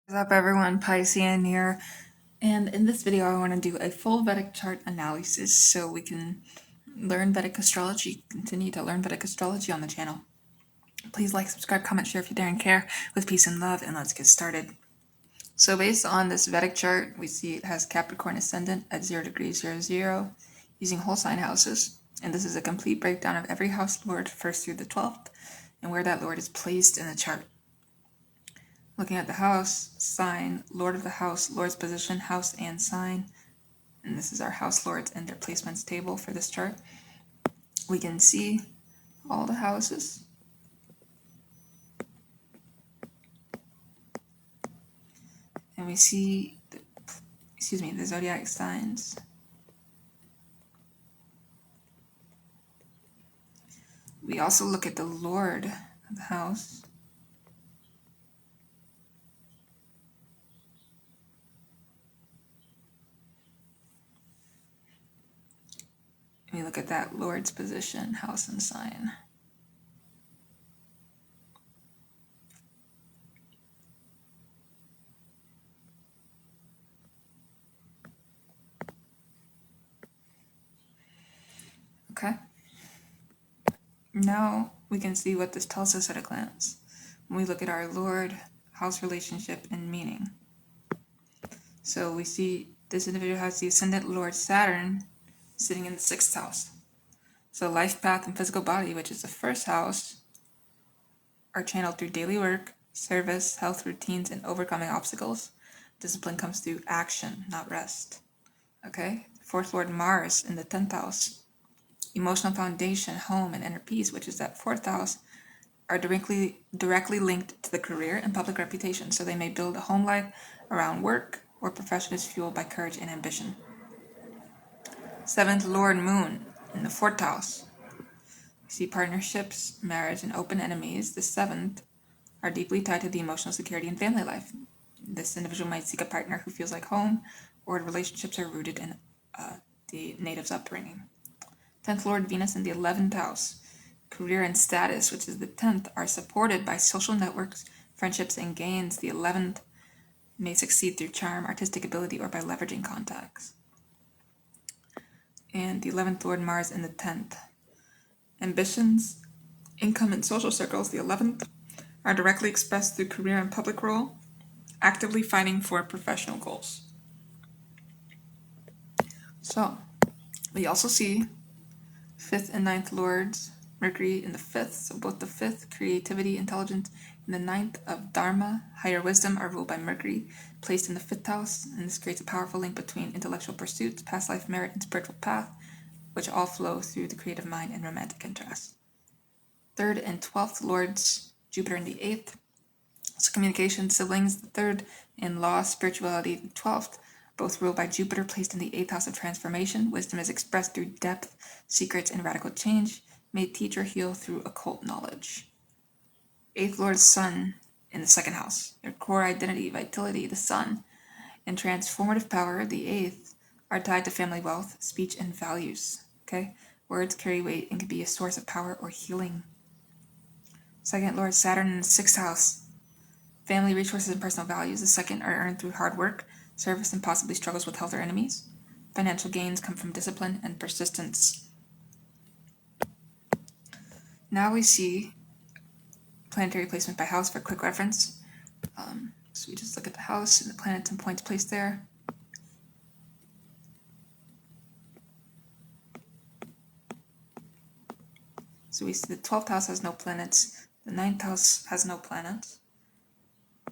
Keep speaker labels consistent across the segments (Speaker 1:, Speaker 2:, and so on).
Speaker 1: What's up everyone, Piscean here, and in this video I want to do a full Vedic chart analysis so we can learn Vedic astrology, continue to learn Vedic astrology on the channel. Please like, subscribe, comment, share if you dare and care, with peace and love, and let's get started. So based on this Vedic chart, we see it has Capricorn ascendant at 0 degrees 00, using whole sign houses, and this is a complete breakdown of every house lord, 1st through the 12th, and where that lord is placed in the chart. Looking at the house, sign, lord of the house, lord's position, house and sign. And this is our house lords and their placements table for this chart. We can see all the houses. And we see, the zodiac signs. We also look at the lord of the house. We look at that lord's position, house and sign. Okay. Now we can see what this tells us at a glance. When we look at our lord, house relationship, and meaning. So we see this individual has the ascendant lord Saturn sitting in the 6th house. So life path and physical body, which is the 1st house, are channeled through daily work, service, health routines, and overcoming obstacles. Discipline comes through action, not rest. Okay? 4th lord Mars in the 10th house. Emotional foundation, home, and inner peace, which is that 4th house, are directly linked to the career and public reputation. So they may build a home life around work, or profession is fueled by courage and ambition. 7th lord Moon in the 4th house. We see partnerships, marriage, and open enemies. The 7th are deeply tied to the emotional security and family life. This individual might seek a partner who feels like home, or relationships are rooted in the native's upbringing. 10th lord Venus in the 11th house. Career and status, which is the 10th, are supported by social networks, friendships, and gains. The 11th may succeed through charm, artistic ability, or by leveraging contacts. And the 11th lord Mars in the 10th. Ambitions, income, and social circles, the 11th, are directly expressed through career and public role, actively fighting for professional goals. So, we also see 5th and 9th lords, Mercury in the 5th, so both the 5th, creativity, intelligence, and the 9th of Dharma, higher wisdom, are ruled by Mercury, placed in the 5th house, and this creates a powerful link between intellectual pursuits, past life merit, and spiritual path, which all flow through the creative mind and romantic interest. 3rd and 12th lords, Jupiter in the 8th, so communication, siblings, the 3rd, and law, spirituality, the 12th, both ruled by Jupiter, placed in the 8th house of transformation. Wisdom is expressed through depth, secrets, and radical change. May teach or heal through occult knowledge. 8th lord Sun in the 2nd house. Your core identity, vitality, the Sun, and transformative power, the 8th, are tied to family wealth, speech, and values. Okay? Words carry weight and can be a source of power or healing. 2nd lord Saturn in the 6th house. Family resources and personal values. The 2nd are earned through hard work, service, and possibly struggles with health or enemies. Financial gains come from discipline and persistence. Now we see planetary placement by house for quick reference. So we just look at the house and the planets and points placed there. So we see the 12th house has no planets, the 9th house has no planets,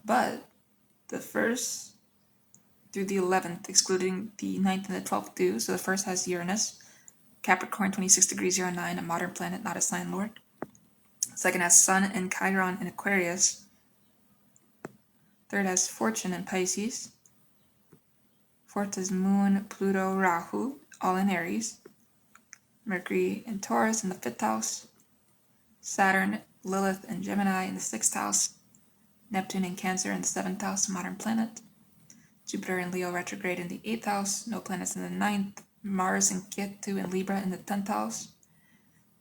Speaker 1: but the 1st through the 11th, excluding the 9th and the 12th do. So the 1st has Uranus, Capricorn 26 degrees 09, a modern planet, not a sign lord. 2nd has Sun and Chiron in Aquarius. 3rd has Fortune in Pisces. 4th is Moon, Pluto, Rahu, all in Aries. Mercury in Taurus in the 5th house. Saturn, Lilith, and Gemini in the 6th house. Neptune in Cancer in the 7th house, modern planet. Jupiter in Leo retrograde in the 8th house, no planets in the 9th. Mars and Ketu in Libra in the 10th house.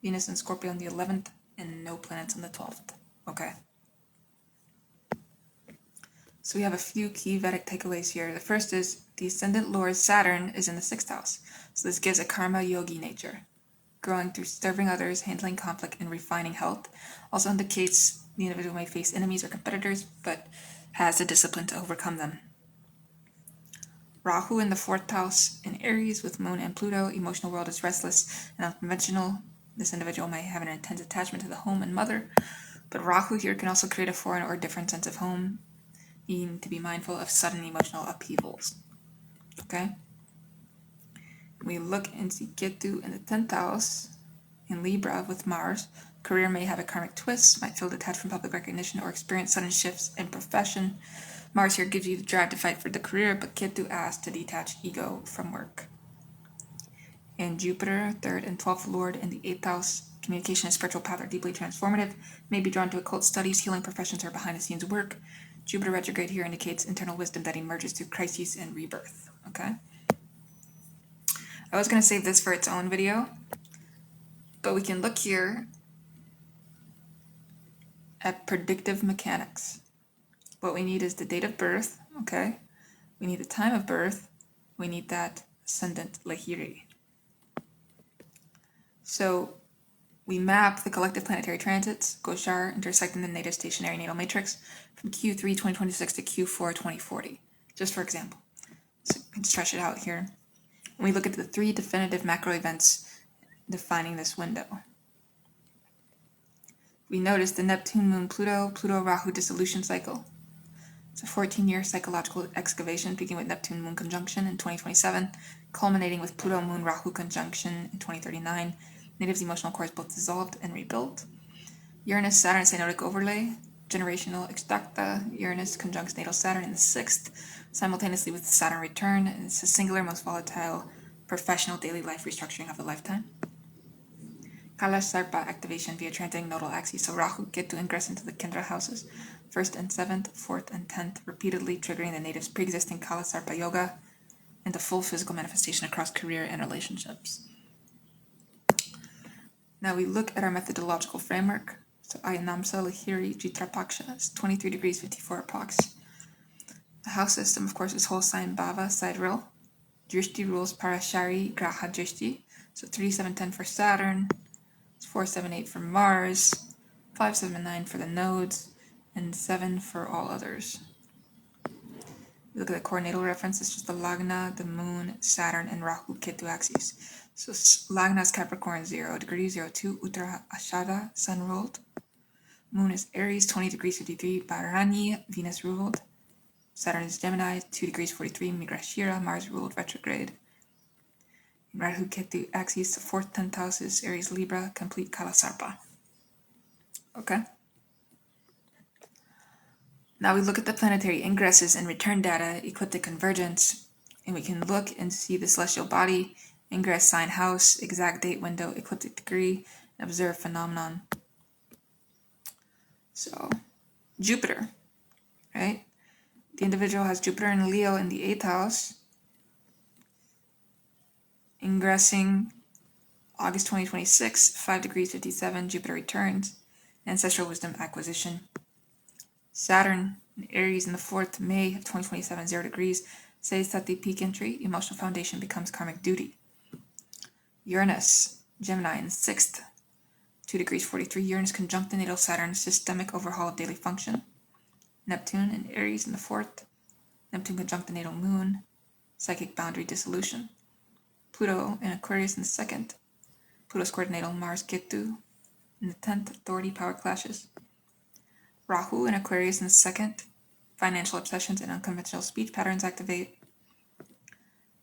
Speaker 1: Venus and Scorpio in the 11th, and no planets in the 12th. Okay. So we have a few key Vedic takeaways here. The first is the ascendant lord Saturn is in the 6th house. So this gives a karma yogi nature, growing through serving others, handling conflict, and refining health. Also indicates the individual may face enemies or competitors, but has the discipline to overcome them. Rahu in the 4th house in Aries with Moon and Pluto. Emotional world is restless and unconventional. This individual may have an intense attachment to the home and mother, but Rahu here can also create a foreign or different sense of home. You need to be mindful of sudden emotional upheavals. Okay? We look and see Ketu in the 10th house in Libra with Mars. Career may have a karmic twist, might feel detached from public recognition, or experience sudden shifts in profession. Mars here gives you the drive to fight for the career, but Ketu asks to detach ego from work. And Jupiter, 3rd and 12th lord in the 8th house, communication and spiritual path are deeply transformative, may be drawn to occult studies, healing professions, or behind-the-scenes work. Jupiter retrograde here indicates internal wisdom that emerges through crises and rebirth. Okay? I was going to save this for its own video, but we can look here at predictive mechanics. What we need is the date of birth, okay? We need the time of birth. We need that ascendant Lahiri. So we map the collective planetary transits, Gochar, intersecting the native stationary natal matrix from Q3 2026 to Q4 2040, just for example. So we can stretch it out here. And we look at the 3 definitive macro events defining this window. We notice the Neptune, Moon, Pluto, Pluto-Rahu dissolution cycle. It's a 14-year psychological excavation, beginning with Neptune-Moon conjunction in 2027, culminating with Pluto-Moon-Rahu conjunction in 2039. Natives' emotional core is both dissolved and rebuilt. Uranus-Saturn synodic overlay, generational extracta. Uranus conjuncts natal Saturn in the 6th, simultaneously with the Saturn return. And it's a singular, most volatile, professional daily life restructuring of a lifetime. Kalash Sarpa activation via transiting nodal axes. So Rahu Ketu ingress into the Kendra houses, 1st and 7th, 4th and 10th, repeatedly triggering the native's pre-existing Kala Sarpa yoga into full physical manifestation across career and relationships. Now we look at our methodological framework. So Ayanamsa, Lahiri, Jitrapaksha is 23 degrees 54 approx. The house system, of course, is whole sign Bhava, sidereal. Drishti rules Parashari, Graha Drishti. So 3, 7, 10 for Saturn, 4, 7, 8 for Mars, 5, 7, 9 for the nodes, and 7 for all others. We look at the core natal reference. It's just the Lagna, the Moon, Saturn, and Rahu Ketu axes. So Lagna is Capricorn 0 degrees 02 Uttara Ashada, Sun ruled. Moon is Aries 20 degrees 53 Bharani, Venus ruled. Saturn is Gemini 2 degrees 43 Migrashira, Mars ruled retrograde. Rahu Ketu axis, 4th 10th house is Aries Libra, complete Kalasarpa. Okay. Now we look at the planetary ingresses and return data, ecliptic convergence, and we can look and see the celestial body, ingress sign house, exact date window, ecliptic degree, and observe phenomenon. So Jupiter, right? The individual has Jupiter and Leo in the 8th house, ingressing August 2026, 5 degrees 57, Jupiter returns, ancestral wisdom acquisition. Saturn in Aries in the 4th, May of 2027, 0 degrees, says that the peak entry, emotional foundation becomes karmic duty. Uranus, Gemini in the 6th, 2 degrees 43, Uranus conjunct the natal Saturn, systemic overhaul of daily function. Neptune in Aries in the 4th, Neptune conjunct the natal Moon, psychic boundary dissolution. Pluto in Aquarius in the 2nd, Pluto squared natal Mars Ketu in the 10th, authority power clashes. Rahu in Aquarius in the 2nd, financial obsessions and unconventional speech patterns activate.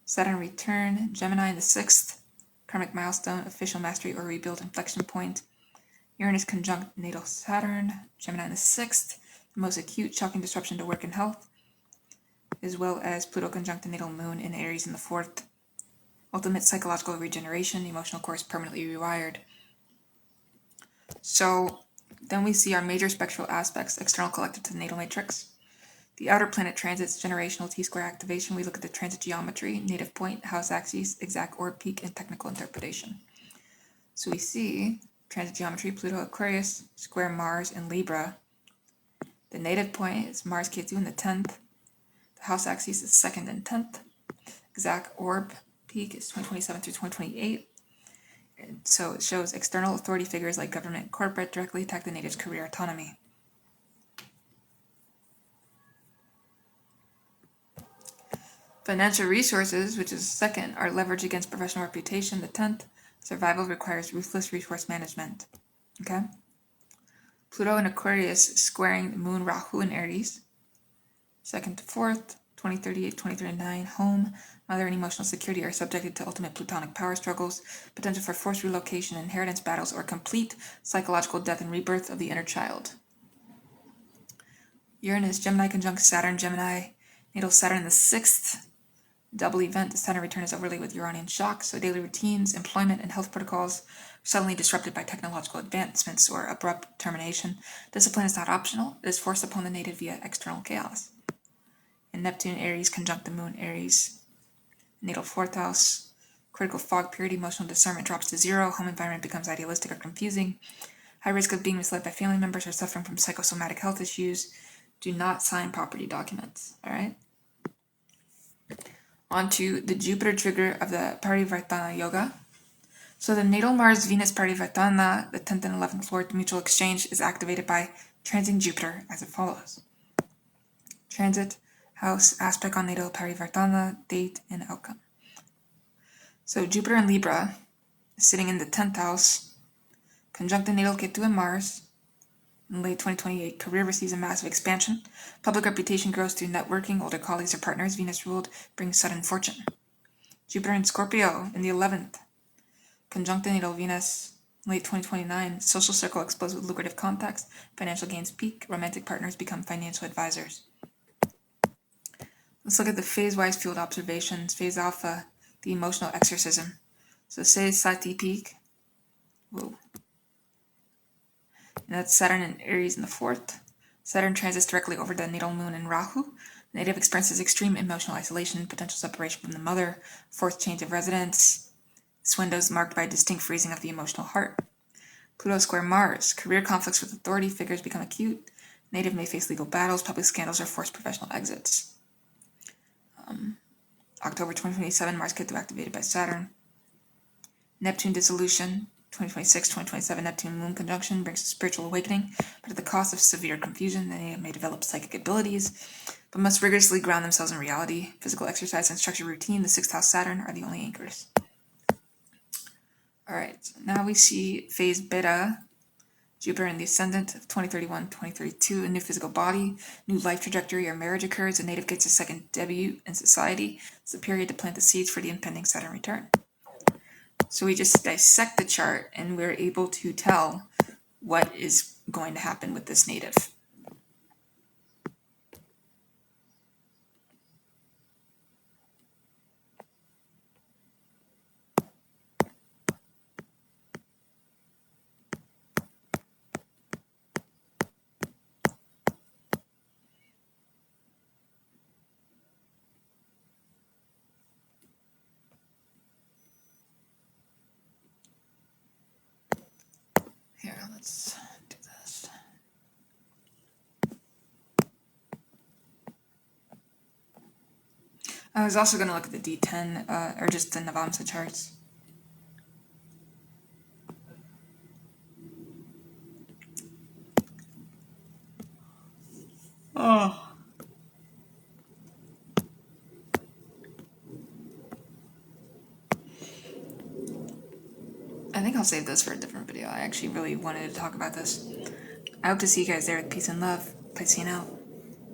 Speaker 1: Saturn return, Gemini in the 6th, karmic milestone, official mastery or rebuild inflection point. Uranus conjunct natal Saturn, Gemini in the 6th, the most acute shocking disruption to work and health, as well as Pluto conjunct the natal Moon in Aries in the 4th. Ultimate psychological regeneration, emotional course permanently rewired. So then we see our major spectral aspects, external collective to the natal matrix. The outer planet transits, generational T-square activation. We look at the transit geometry, native point, house axes, exact orb peak, and technical interpretation. So we see transit geometry, Pluto, Aquarius, square Mars, and Libra. The native point is Mars Ketu in the 10th. The house axis is 2nd and 10th. Exact orb peak is 2027 through 2028. And so it shows external authority figures like government and corporate directly attack the native's career autonomy. Financial resources, which is 2nd, are leveraged against professional reputation. The 10th, survival requires ruthless resource management. Okay? Pluto in Aquarius squaring the moon Rahu in Aries. 2nd to 4th, 2038, 2039, home, mother, and emotional security are subjected to ultimate plutonic power struggles, potential for forced relocation, inheritance battles, or complete psychological death and rebirth of the inner child. Uranus, Gemini conjunct Saturn, Gemini, natal Saturn in the 6th. Double event, the Saturn return is overlaid with Uranian shock, so daily routines, employment, and health protocols are suddenly disrupted by technological advancements or abrupt termination. Discipline is not optional, it is forced upon the native via external chaos. And Neptune, Aries, conjunct the moon, Aries, natal 4th house, critical fog period, emotional discernment drops to 0, home environment becomes idealistic or confusing, high risk of being misled by family members or suffering from psychosomatic health issues. Do not sign property documents, all right? On to the Jupiter trigger of the Parivartana Yoga. So the natal Mars-Venus Parivartana, the 10th and 11th Lord mutual exchange, is activated by transiting Jupiter as it follows. Transit, house, aspect on natal Parivartana, date, and outcome. So Jupiter in Libra is sitting in the 10th house, conjunct the natal Ketu and Mars. In late 2028, career receives a massive expansion. Public reputation grows through networking, older colleagues or partners. Venus ruled brings sudden fortune. Jupiter in Scorpio in the 11th. Conjunct the natal Venus, late 2029. Social circle explodes with lucrative contacts. Financial gains peak. Romantic partners become financial advisors. Let's look at the phase-wise field observations. Phase alpha, the emotional exorcism. So say Sati peak. Whoa. And that's Saturn and Aries in the 4th. Saturn transits directly over the natal moon in Rahu. The native experiences extreme emotional isolation, potential separation from the mother, forced change of residence. This window is marked by a distinct freezing of the emotional heart. Pluto square Mars. Career conflicts with authority figures become acute. Native may face legal battles, public scandals, or forced professional exits. October 2027, Mars Ketu activated by Saturn. Neptune dissolution. 2026-2027 Neptune Moon conjunction brings a spiritual awakening, but at the cost of severe confusion. They may develop psychic abilities, but must rigorously ground themselves in reality. Physical exercise and structured routine, the 6th house Saturn, are the only anchors. Alright, now we see phase beta, Jupiter in the ascendant of 2031-2032, a new physical body, new life trajectory or marriage occurs, a native gets a second debut in society. It's a period to plant the seeds for the impending Saturn return. So we just dissect the chart and we're able to tell what is going to happen with this native. Here, let's do this. I was also going to look at the D10, or just the Navamsa charts. Oh. I think I'll save this for a different video. I actually really wanted to talk about this. I hope to see you guys there with peace and love. Piscean out.